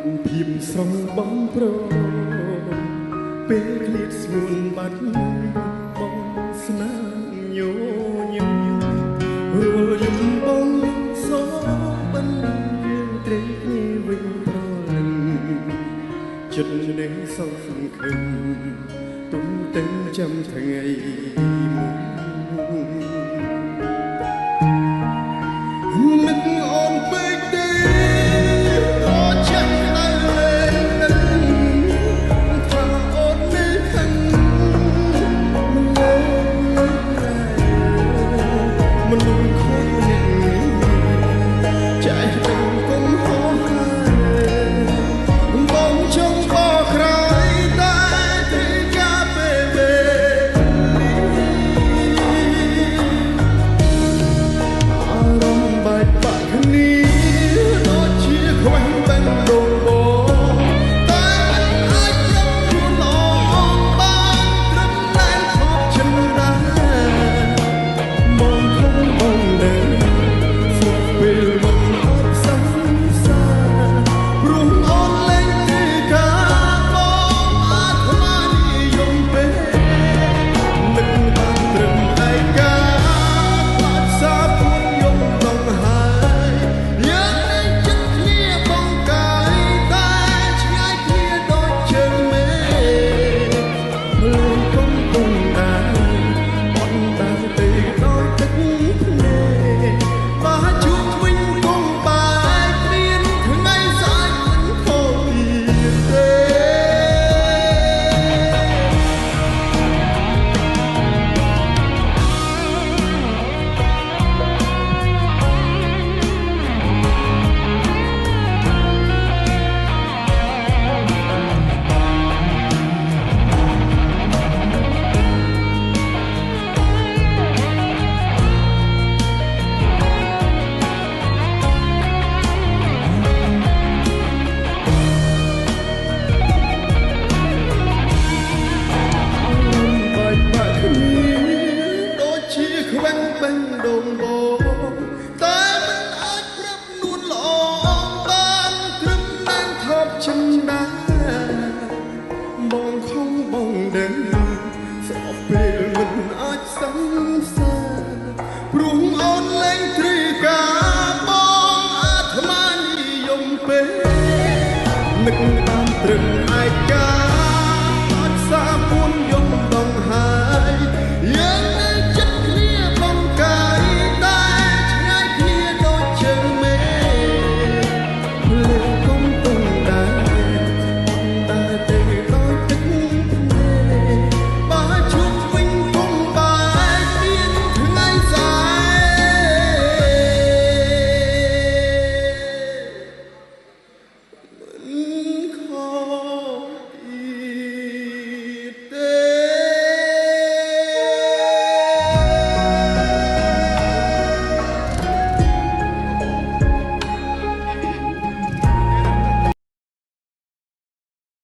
ភៀមស្រងបំប្រពេលឃ្លាតស្ងួនបាត់បងស្នាមញញឹមរួលយំបងសបិនយើងត្រេកគ្នាវិញប្រលឹងចិត្តនេះសង្ឃឹមទុំទាំងចាំថ្ងៃមុននឹកអូនពេកទេបងខំបងដឹងស្អប់ពេលមិនអាចសង្សារព្រោះអូនលែងត្រីការបងអាត្មានិយមពេលនឹកតាមត្រឹមឯកាអត់សាពួនយំដងហើយយើង